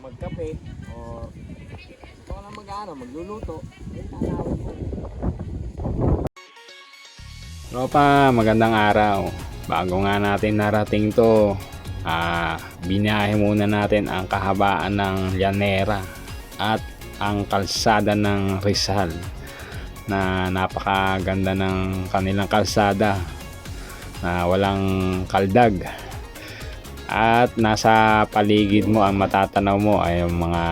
magkape o ito ka na magluluto, tanawin mo. Tropa, magandang araw. Bago nga natin narating to, binahe muna natin ang kahabaan ng Llanera at ang kalsada ng Rizal, na napakaganda ng kanilang kalsada na walang kaldag, at nasa paligid mo ang matatanaw mo ay yung mga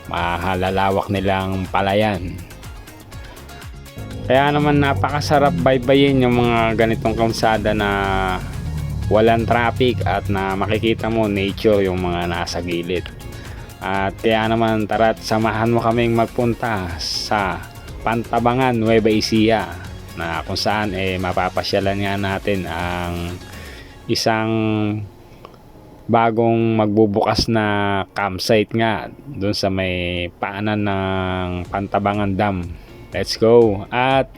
mahalalawak nilang palayan. Kaya naman napakasarap baybayin yung mga ganitong kalsada na walang traffic at na makikita mo nature yung mga nasa gilid. At kaya naman tara't samahan mo kaming magpunta sa Pantabangan, Nueva Ecija, na kung saan mapapasyalan nga natin ang isang bagong magbubukas na campsite nga doon sa may paanan ng Pantabangan Dam. Let's go. At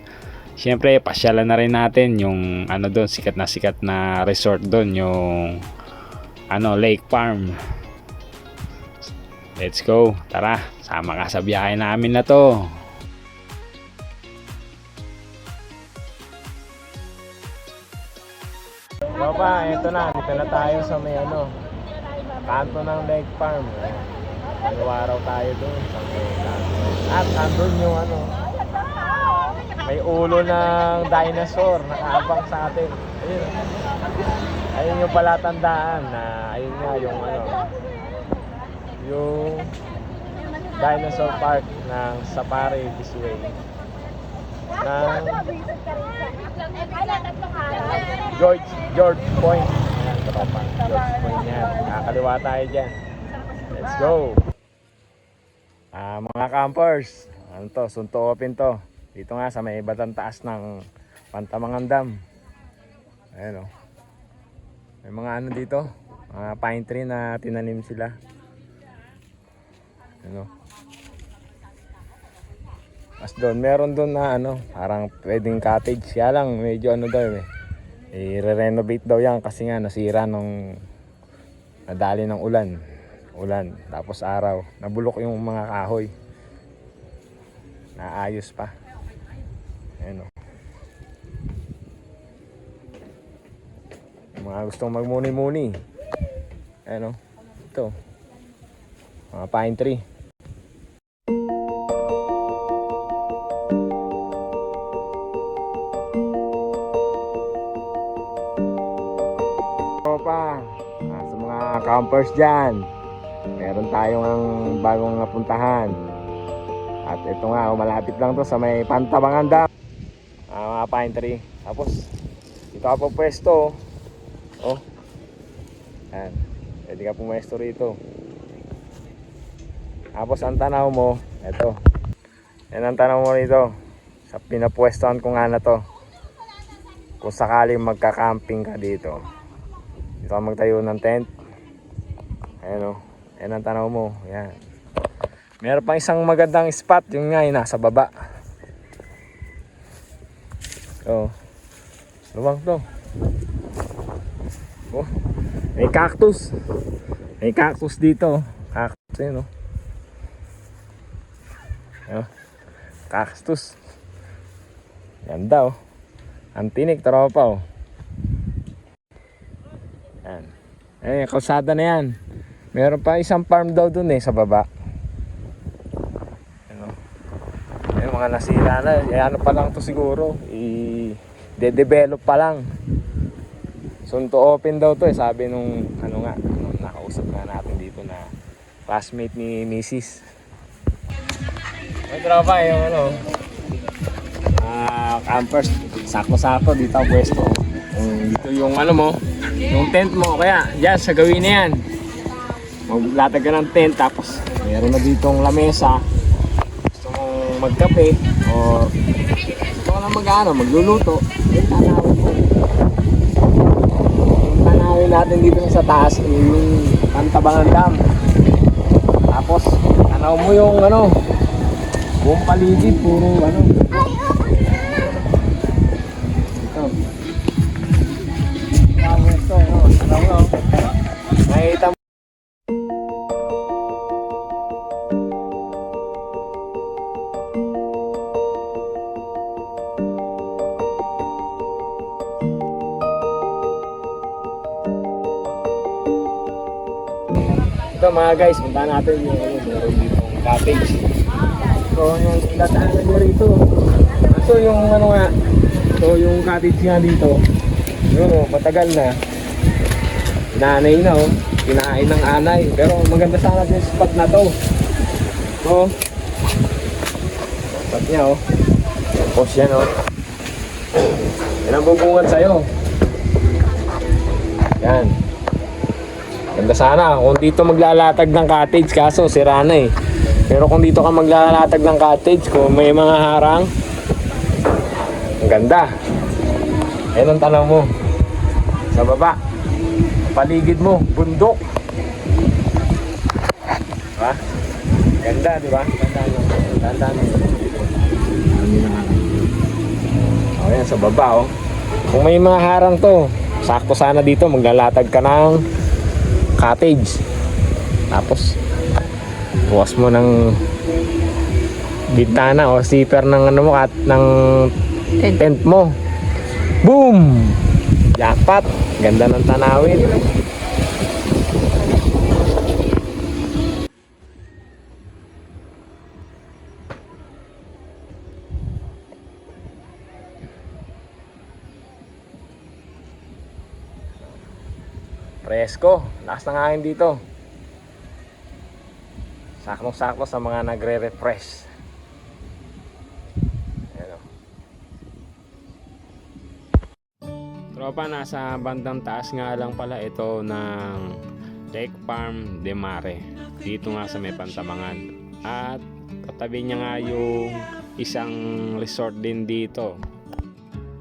syempre pasyalan na rin natin yung doon, sikat na resort doon, yung Lake Farm. Let's go. Tara, sama ka sa biyahe namin na to. Pa, ito na, dito na tayo sa may kanto ng Lake Farm. Araw tayo doon sa may kanto. At andun yung may ulo ng dinosaur nakaabang sa atin. Ayun yung palatandaan na ayun nga yung yung dinosaur park ng Safari this way ng George Point. Ayan, tropa, George Point yan. Nakakaliwa tayo dyan. Let's go. Mga campers, sunto open to. Dito nga sa may batang taas ng Pantabangan Dam. Ayan o. May mga dito, mga pine tree na tinanim sila. As doon, meron doon na parang pwedeng cottage. Kaya lang medyo daw i-renovate daw yan kasi nga nasira nung nadali ng ulan. Tapos araw, nabulok yung mga kahoy. Naayos pa. Ayan o. Yung mga gustong magmuni-muni. Ayan o. Ito. Mga pine tree. Sa mga campers dyan, meron tayong bagong napuntahan. At ito nga, malapit lang to sa may Pantabangan Dam. Mga pine tree. Tapos dito ka po pwesto. Yan. Pwede ka pumwesto rito. Tapos ang tanaw mo, ito. Yan ang tanaw mo rito. Sa pinapwestohan ko nga na to. Kung sakaling magka-camping ka dito, dito ka magtayo ng tent. Ayan o. Yan ang tanaw mo. Yan. Meron pang isang magandang spot. Yung nga nasa baba. Luwang to. May cactus. May cactus dito. Cactus yun Cactus. Ganda ang tinik, tropa Yan. Kalsada na yan. Meron pa isang farm daw dun sa baba. Mga nasira na. Pa lang to siguro. I-develop pa lang. Soon to open daw to sabi nung nakausap nga natin dito na classmate ni Mrs. May tropa yung campers, sako-sako dito ang pwesto. Dito yung yung tent mo, kaya dyan sa gawin na yan. Maglatag ka ng tent, tapos meron na ditong lamesa. Gusto mong magkape o gusto ka na magluluto, tanawin natin dito sa taas yung Pantabangan Dam. Tapos tanaw mo yung buong paligid, puro ito. Nakita mo. Ito mga guys, punta natin yung meron dito cottage. So yung datahan nyo rito. So yung ano nga, so yung cottage nga dito, yun o, matagal na. Nanay na o, kinain ng anay. Pero maganda sana yung spot na to. So, spot niya o. Tapos yan o. Yan ang bubungan sa'yo. Yan. Ganda sana kung dito maglalatag ng cottage, kaso sira na eh. Pero kung dito ka maglalatag ng cottage, kung may mga harang, ang ganda. Ayan ang tanong mo. Sa baba, paligid mo, bundok. Diba? Ganda, diba? Ganda. O yan, sa baba oh. Kung may mga harang to, sakto sana dito, maglalatag ka ng cottage. Tapos, bukas mo ng bintana o zipper ng ano mo at ng tent mo. Boom! Jackpot! Ganda ng tanawin. Presko, lakas ng hangin dito. Saktong-sakto sa mga nagre-refresh. Ayan o. Tropa, nasa bandang taas nga lang pala ito ng Lake Farm de Mare. Dito nga sa may Pantamangan. At katabi niya nga yung isang resort din dito.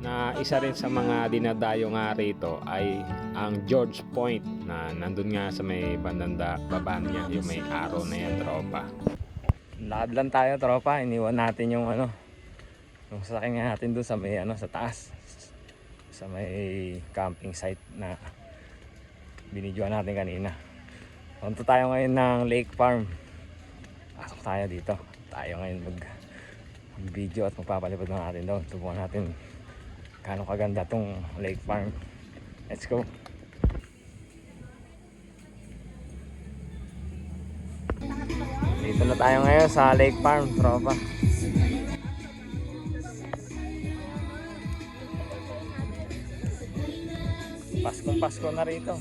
Na isa rin sa mga dinadayo nga rito ay ang George Point na nandun nga sa may bandang baba niya, yung may araw na yan, tropa. Lakad lang tayo, tropa. Iniwan natin yung ano, yung sasakyan nga natin dun sa may ano, sa taas, sa may camping site na binidyoan natin kanina. Punta tayo ngayon ng Lake Farm. Pasok tayo dito. Tayo ngayon mag-video at magpapalipad na natin doon. Subukan natin gaano kaganda tong Lake Farm. Let's go. Dito na tayo ngayon sa Lake Farm, tropa. Paskong Pasko na rito.